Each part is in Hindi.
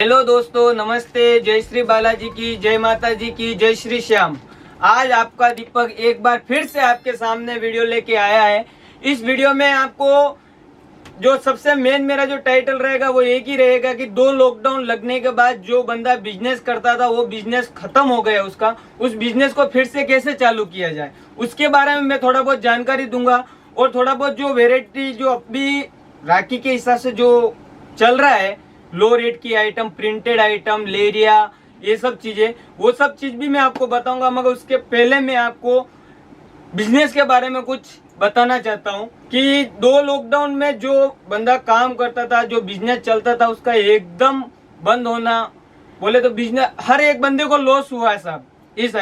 हेलो दोस्तों, नमस्ते। जय श्री बालाजी की, जय माता जी की, जय श्री श्याम। आज आपका दीपक एक बार फिर से आपके सामने वीडियो लेके आया है। इस वीडियो में आपको जो सबसे मेन मेरा जो टाइटल रहेगा वो एक ही रहेगा कि 2 लॉकडाउन लगने के बाद जो बंदा बिजनेस करता था वो बिजनेस खत्म हो गया उसका, उस बिजनेस को फिर से कैसे चालू किया जाए उसके बारे में मैं थोड़ा बहुत जानकारी दूंगा। और थोड़ा बहुत जो वेराइटी जो अभी राखी के हिसाब से जो चल रहा है, लो रेट की आइटम, प्रिंटेड आइटम, लेरिया, ये सब चीजें, वो सब चीज भी मैं आपको बताऊंगा। मगर उसके पहले मैं आपको बिजनेस के बारे में कुछ बताना चाहता हूँ कि 2 लॉकडाउन में जो बंदा काम करता था, जो बिजनेस चलता था, उसका एकदम बंद होना, बोले तो बिजनेस हर एक बंदे को लॉस हुआ है साहब इस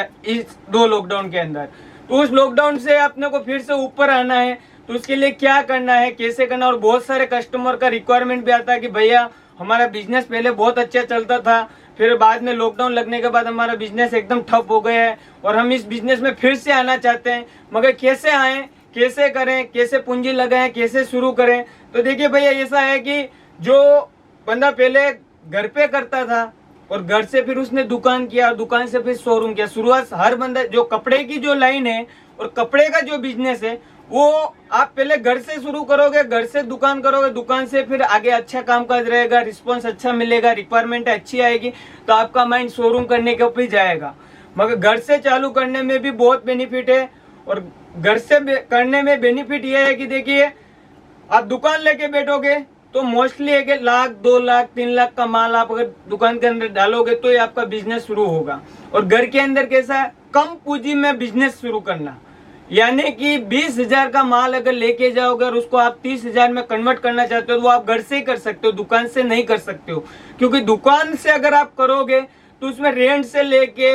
2 लॉकडाउन के अंदर। तो उस लॉकडाउन से अपने को फिर से ऊपर आना है, तो उसके लिए क्या करना है, कैसे करना। और बहुत सारे कस्टमर का रिक्वायरमेंट भी आता है कि भैया हमारा बिजनेस पहले बहुत अच्छा चलता था, फिर बाद में लॉकडाउन लगने के बाद हमारा बिजनेस एकदम ठप हो गया है और हम इस बिजनेस में फिर से आना चाहते हैं, मगर कैसे आए, कैसे करें, कैसे पूंजी लगाएं, कैसे शुरू करें। तो देखिए भैया, ऐसा है कि जो बंदा पहले घर पे करता था और घर से फिर उसने दुकान किया, दुकान से फिर शोरूम किया। शुरुआत हर बंदा जो कपड़े की जो लाइन है और कपड़े का जो बिजनेस है वो आप पहले घर से शुरू करोगे, घर से दुकान करोगे, दुकान से फिर आगे अच्छा कामकाज रहेगा, रिस्पॉन्स अच्छा मिलेगा, रिक्वायरमेंट अच्छी आएगी, तो आपका माइंड शोरूम करने के ऊपर जाएगा। मगर घर से चालू करने में भी बहुत बेनिफिट है। और घर से करने में बेनिफिट ये है कि देखिए, आप दुकान लेके बैठोगे तो मोस्टली 1 लाख, 2 लाख, 3 लाख का माल आप अगर दुकान के अंदर डालोगे तो ये आपका बिजनेस शुरू होगा। और घर के अंदर कैसा है, कम पूंजी में बिजनेस शुरू करना, यानी कि 20,000 का माल अगर लेके जाओगे और उसको आप 30,000 में कन्वर्ट करना चाहते हो तो वो आप घर से ही कर सकते हो, दुकान से नहीं कर सकते हो। क्योंकि दुकान से अगर आप करोगे तो उसमें रेंट से लेके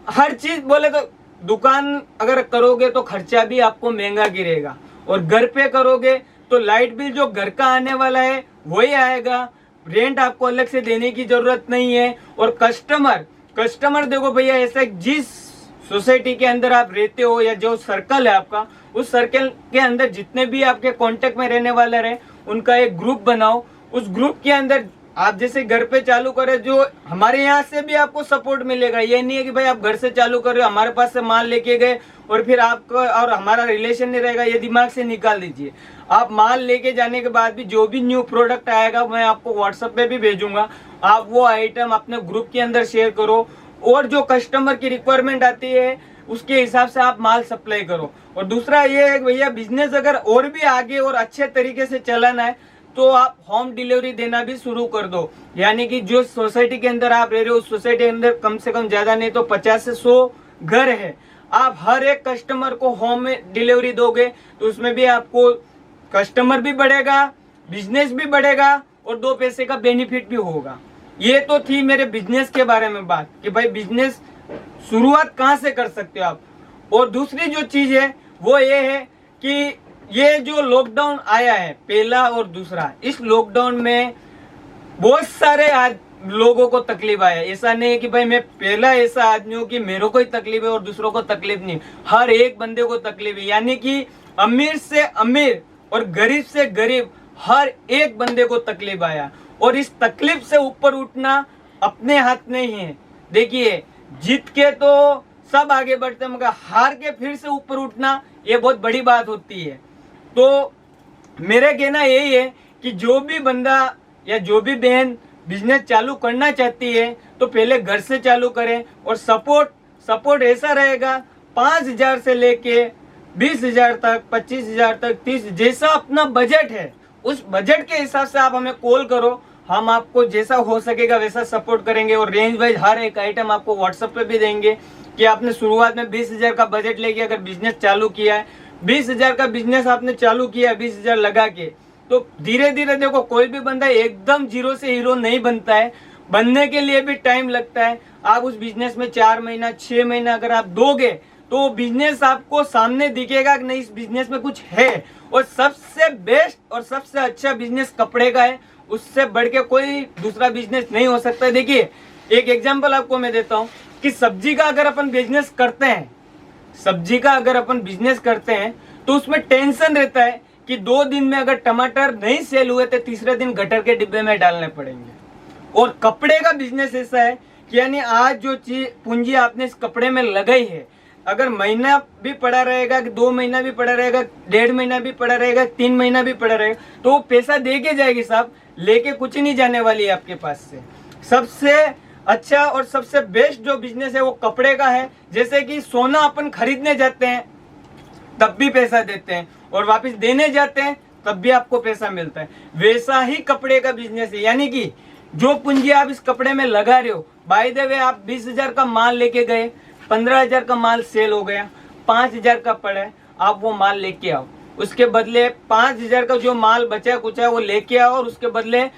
हर चीज, बोले तो दुकान अगर करोगे तो खर्चा भी आपको महंगा गिरेगा। और घर पे करोगे तो लाइट बिल जो घर का आने वाला है वही आएगा, रेंट आपको अलग से देने की जरूरत नहीं है। और कस्टमर देखो भैया, ऐसा जिस सोसाइटी के अंदर आप रहते हो या जो सर्कल है आपका, उस सर्कल के अंदर जितने भी आपके कांटेक्ट में रहने वाले रहे उनका एक ग्रुप बनाओ। उस ग्रुप के अंदर आप जैसे घर पे चालू करें, जो हमारे यहाँ से भी आपको सपोर्ट मिलेगा। ये नहीं है कि भाई आप घर से चालू कर रहे हो, हमारे पास से माल लेके गए और फिर आपको और हमारा रिलेशन नहीं रहेगा, ये दिमाग से निकाल दीजिए। आप माल लेके जाने के बाद भी जो भी न्यू प्रोडक्ट आएगा मैं आपको व्हाट्सएप पे भी भेजूंगा, आप वो आइटम अपने ग्रुप के अंदर शेयर करो और जो कस्टमर की रिक्वायरमेंट आती है उसके हिसाब से आप माल सप्लाई करो। और दूसरा ये है भैया, बिजनेस अगर और भी आगे और अच्छे तरीके से चलाना है तो आप होम डिलीवरी देना भी शुरू कर दो। यानी कि जो सोसाइटी के अंदर आप रह रहे हो उस सोसाइटी के अंदर कम से कम ज्यादा नहीं तो 50 से 100 घर है, आप हर एक कस्टमर को होम डिलीवरी दोगे तो उसमें भी आपको कस्टमर भी बढ़ेगा, बिजनेस भी बढ़ेगा और 2 पैसे का बेनिफिट भी होगा। ये तो थी मेरे बिजनेस के बारे में बात कि भाई बिजनेस शुरुआत कहाँ से कर सकते हो आप। और दूसरी जो चीज है वो ये है कि ये जो लॉकडाउन आया है पहला और दूसरा, इस लॉकडाउन में बहुत सारे लोगों को तकलीफ आया। ऐसा नहीं है कि भाई मैं पहला ऐसा आदमी हूँ कि मेरे को ही तकलीफ है और दूसरों को तकलीफ नहीं, हर एक बंदे को तकलीफ है। यानी कि अमीर से अमीर और गरीब से गरीब हर एक बंदे को तकलीफ आया। और इस तकलीफ से ऊपर उठना अपने हाथ में ही है। देखिए, जीत के तो सब आगे बढ़ते हैं, मगर हार के फिर से ऊपर उठना ये बहुत बड़ी बात होती है। तो मेरा कहना यही है कि जो भी बंदा या जो भी बहन बिजनेस चालू करना चाहती है तो पहले घर से चालू करें। और सपोर्ट ऐसा रहेगा 5,000 से लेके 20,000 तक, 25,000 तक, 30, जैसा अपना बजट है उस बजट के हिसाब से आप हमें कॉल करो, हम आपको जैसा हो सकेगा वैसा सपोर्ट करेंगे। और रेंज वाइज हर एक आइटम आपको व्हाट्सएप पे भी देंगे कि आपने शुरुआत में 20,000 का बजट लेके अगर बिजनेस चालू किया है, 20,000 का बिजनेस आपने चालू किया है 20,000 लगा के, तो धीरे धीरे देखो, कोई भी बंदा एकदम जीरो से हीरो नहीं बनता है, बनने के लिए भी टाइम लगता है। आप उस बिजनेस में 4 महीना 6 महीना अगर आप दोगे तो बिजनेस आपको सामने दिखेगा कि नहीं, इस बिजनेस में कुछ है। और सबसे बेस्ट और सबसे अच्छा बिजनेस कपड़े का है, उससे बढ़ के कोई दूसरा बिजनेस नहीं हो सकता। देखिए, एक एग्जांपल आपको मैं देता हूँ कि सब्जी का अगर अपन बिजनेस करते हैं तो उसमें टेंशन रहता है कि 2 दिन में अगर टमाटर नहीं सेल हुए तो तीसरे दिन गटर के डिब्बे में डालने पड़ेंगे। और कपड़े का बिजनेस ऐसा है कि यानी आज जो चीज पूंजी आपने इस कपड़े में लगाई है, अगर महीना भी पड़ा रहेगा, 2 महीना भी पड़ा रहेगा, 1.5 महीना भी पड़ा रहेगा, 3 महीना भी पड़ा रहेगा, तो वो पैसा दे के जाएगी साहब, लेके कुछ नहीं जाने वाली है आपके पास से। सबसे अच्छा और सबसे बेस्ट जो बिजनेस है वो कपड़े का है। जैसे कि सोना अपन खरीदने जाते हैं तब भी पैसा देते हैं और वापस देने जाते हैं तब भी आपको पैसा मिलता है, वैसा ही कपड़े का बिजनेस है। यानी कि जो पूंजी आप इस कपड़े में लगा रहे हो, बाय द वे आप 20,000 का माल लेके गए, 15,000 का माल सेल हो गया, 5,000 का पड़ा है, आप वो माल लेके आओ, उसके बदले 5,000 का जो माल बचा कुछ है वो लेके आओ और उसके बदले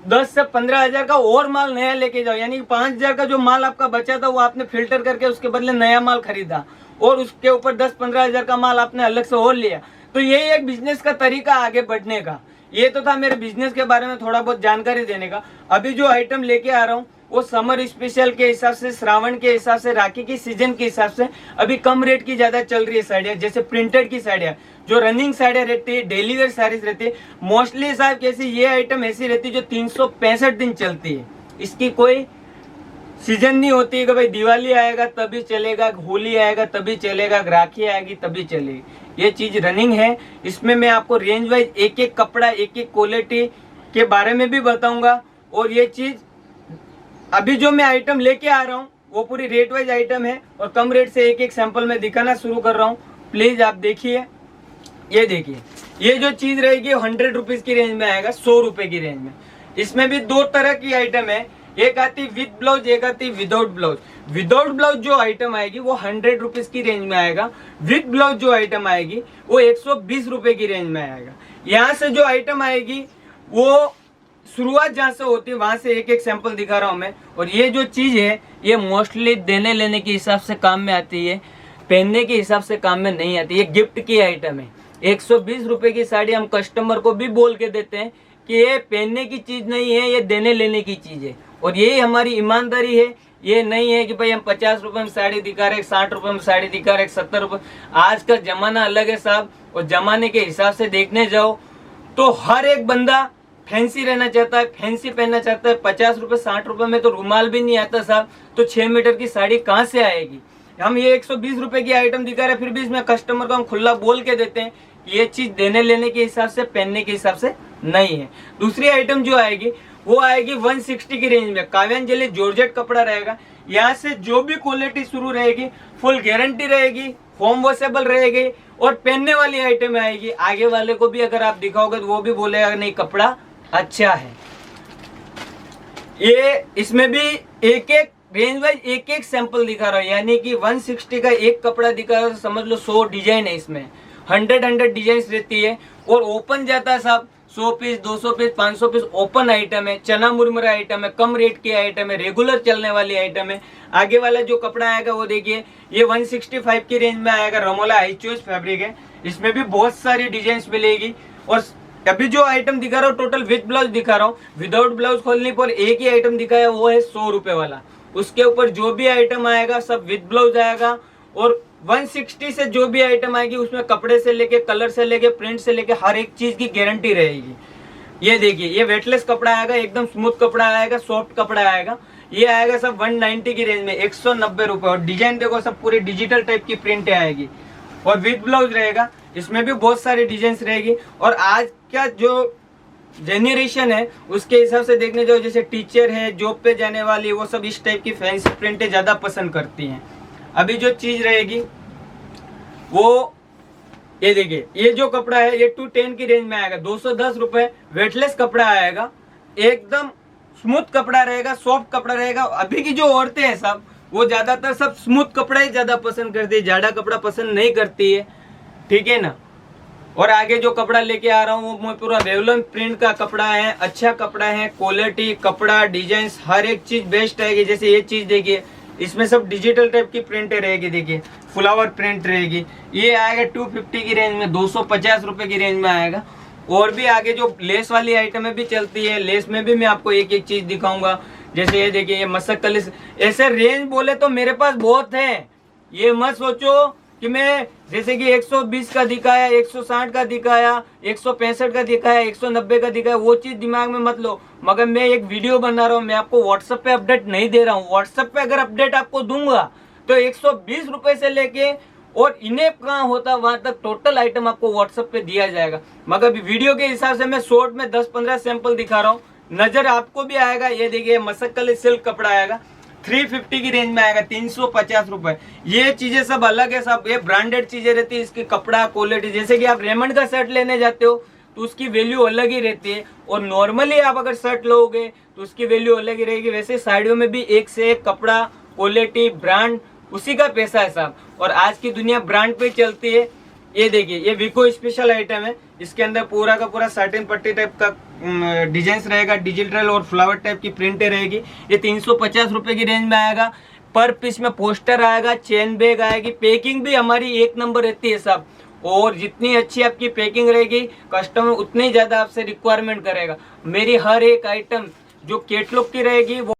10 से 15,000 का और माल नया लेके जाओ। यानी 5,000 का जो माल आपका बचा था वो आपने फिल्टर करके उसके बदले नया माल खरीदा और उसके ऊपर 10-15,000 का माल आपने अलग से और लिया। तो यही एक बिजनेस का तरीका आगे बढ़ने का। ये तो था मेरे बिजनेस के बारे में थोड़ा बहुत जानकारी देने का। अभी जो आइटम लेके आ रहा हूँ वो समर स्पेशल के हिसाब से, श्रावण के हिसाब से, राखी की सीजन के हिसाब से अभी कम रेट की ज्यादा चल रही है साड़ियाँ। जैसे प्रिंटेड की साड़ियाँ, जो रनिंग साड़ियाँ रहती है, डेली वेयर साड़ीज रहती है, मोस्टली साहब कैसी ये आइटम ऐसी रहती है जो 365 दिन चलती है। इसकी कोई सीजन नहीं होती है कि भाई दिवाली आएगा तभी चलेगा, होली आएगा तभी चलेगा, राखी आएगी तभी चलेगी। ये चीज रनिंग है। इसमें मैं आपको रेंज वाइज एक एक कपड़ा, एक एक क्वालिटी के बारे में भी बताऊंगा। और ये चीज अभी जो मैं आइटम लेके आ रहा हूँ वो पूरी रेट वाइज आइटम है और कम रेट से एक एक सैंपल में दिखाना शुरू कर रहा हूँ। प्लीज आप देखिए, ये देखिए, ये जो चीज रहेगी 100 रुपीज की रेंज में आएगा, 100 रुपए की रेंज में। इसमें भी 2 तरह की आइटम है, एक आती विद ब्लाउज, एक आती विदाउट ब्लाउज। विदाउट ब्लाउज जो आइटम आएगी वो 100 रुपीज की रेंज में आएगा। विद ब्लाउज जो आइटम आएगी वो 120 रुपए की रेंज में आएगा। यहाँ से जो आइटम आएगी वो शुरुआत जहाँ से होती है वहां से एक एक सैंपल दिखा रहा हूँ मैं। और ये जो चीज है ये मोस्टली देने लेने के हिसाब से काम में आती है, पहनने के हिसाब से काम में नहीं आती। ये गिफ्ट की आइटम है। 120 रुपए की साड़ी हम कस्टमर को भी बोल के देते हैं कि ये पहनने की चीज नहीं है, ये देने लेने की चीज है। और यही हमारी ईमानदारी है। ये नहीं है कि भाई हम 50 रुपए में साड़ी दिखा रहे, 60 रुपए में साड़ी दिखा रहे, 70 रुपए। आज का जमाना अलग है साहब, और जमाने के हिसाब से देखने जाओ तो हर एक बंदा फैंसी रहना चाहता है, फैंसी पहनना चाहता है। 50 रुपए 60 रुपए में तो रुमाल भी नहीं आता साहब, तो 6 मीटर की साड़ी कहाँ से आएगी। हम ये 120 रुपए की आइटम दिखा रहे, फिर भी इसमें कस्टमर को हम खुला बोल के देते हैं कि ये चीज देने लेने के हिसाब से, पहनने के हिसाब से नहीं है। दूसरी आइटम जो आएगी वो आएगी 160 की रेंज में। काव्यांजलि जॉर्जेट कपड़ा रहेगा। यहाँ से जो भी क्वालिटी शुरू रहेगी, फुल गारंटी रहेगी, होम वॉशेबल रहेगी और पहनने वाली आइटम आएगी। आगे वाले को भी अगर आप दिखाओगे तो वो भी बोलेगा नहीं कपड़ा अच्छा है। ये इसमें भी एक एक रेंज वाइज एक एक सैंपल दिखा रहा हूँ। यानी कि 160 का एक कपड़ा दिखा रहा है, समझ लो 100 डिजाइन है इसमें। 100 डिजाइन रहती है और ओपन जाता है साहब 100 piece, 200 piece, 500 piece open item है। चना मुरमुरा आइटम है, कम रेट की आइटम है, रेगुलर चलने वाली आइटम है। आगे वाला जो कपड़ा आएगा वो देखिए, ये 165 की रेंज में आएगा। रमोला हाई चॉइस फैब्रिक है। इसमें भी बहुत सारी डिजाइन मिलेगी। और अभी जो आइटम दिखा रहा हूँ टोटल विद ब्लाउज दिखा रहा हूँ। विदाउट ब्लाउज खोलने पर एक ही आइटम दिखाया, वो है 100 रुपए वाला। उसके ऊपर जो भी आइटम आएगा सब विद ब्लाउज आएगा। और 160 से जो भी आइटम आएगी उसमें कपड़े से लेके, कलर से लेके, प्रिंट से लेके हर एक चीज की गारंटी रहेगी। ये देखिए, ये वेटलेस कपड़ा आएगा, एकदम स्मूथ कपड़ा आएगा, सॉफ्ट कपड़ा आएगा। ये आएगा सब 190 की रेंज में, 190 रुपए। और डिजाइन देखो सब पूरी डिजिटल टाइप की प्रिंट आएगी और विद ब्लाउज रहेगा। इसमें भी बहुत सारी डिजाइन रहेगी। और आज का जो जेनरेशन है उसके हिसाब से देखने जाओ, जैसे टीचर है, जॉब पे जाने वाली, वो सब इस टाइप की फैंसी प्रिंटें ज्यादा पसंद करती हैं। अभी जो चीज रहेगी वो ये देखिए, ये जो कपड़ा है ये 210 की रेंज में आएगा, 210 रुपए। वेटलेस कपड़ा आएगा, एकदम स्मूथ कपड़ा रहेगा, सॉफ्ट कपड़ा रहेगा। अभी की जो औरतें हैं सब वो ज्यादातर सब स्मूथ कपड़ा ही ज्यादा पसंद करती है, जाड़ा कपड़ा पसंद नहीं करती है, ठीक है ना। और आगे जो कपड़ा लेके आ रहा हूँ वो पूरा रेवलन प्रिंट का कपड़ा है, अच्छा कपड़ा है, क्वालिटी, कपड़ा, डिजाइन हर एक चीज बेस्ट रहेगी। जैसे ये चीज देखिए, इसमें सब डिजिटल टाइप की प्रिंट रहेगी। देखिए फ्लावर प्रिंट रहेगी। ये आएगा 250 की रेंज में, 250 रुपए की रेंज में आएगा। और भी आगे जो लेस वाली आइटमें भी चलती है, लेस में भी मैं आपको एक एक चीज दिखाऊंगा। जैसे ये देखिए, ये मसक कलिस, ऐसे रेंज बोले तो मेरे पास बहुत है। ये मत सोचो कि मैं जैसे कि 120 का दिखाया, 160 का दिखाया, 165 का दिखाया, 190 का दिखाया, वो चीज दिमाग में मत लो। मगर मैं एक वीडियो बना रहा हूँ, मैं आपको व्हाट्सएप पे अपडेट नहीं दे रहा हूँ। व्हाट्सएप पे अगर अपडेट आपको दूंगा तो 120 रुपए से लेके और इन्हें कहाँ होता वहां तक टोटल आइटम आपको व्हाट्सएप पे दिया जाएगा। मगर वीडियो के हिसाब से मैं शॉर्ट में 10-15 सैंपल दिखा रहा हूँ, नजर आपको भी आएगा। ये देखिए मसक्कल सिल्क कपड़ा आएगा, 350 की रेंज में आएगा, 350 रुपए। ये चीजें सब अलग है, सब ये ब्रांडेड चीजें रहती है, इसकी कपड़ा क्वालिटी। जैसे कि आप रेमंड का शर्ट लेने जाते हो तो उसकी वैल्यू अलग ही रहती है, और नॉर्मली आप अगर शर्ट लोगे तो उसकी वैल्यू अलग ही रहेगी। वैसे साड़ियों में भी एक से एक कपड़ा, क्वालिटी, ब्रांड, उसी का पैसा है साहब। और आज की दुनिया ब्रांड पे चलती है। ये देखिए ये विको स्पेशल आइटम है, इसके अंदर पूरा का पूरा साटिन पट्टी टाइप का डिजाइन रहेगा, डिजिटल और फ्लावर टाइप की प्रिंटें रहेगी। ये 350 रुपए की रेंज में आएगा। पर पीस में पोस्टर आएगा, चेन बैग आएगी, पैकिंग भी हमारी एक नंबर रहती है साहब। और जितनी अच्छी आपकी पैकिंग रहेगी, कस्टमर उतनी ज्यादा आपसे रिक्वायरमेंट करेगा। मेरी हर एक आइटम जो कैटलॉग की रहेगी वो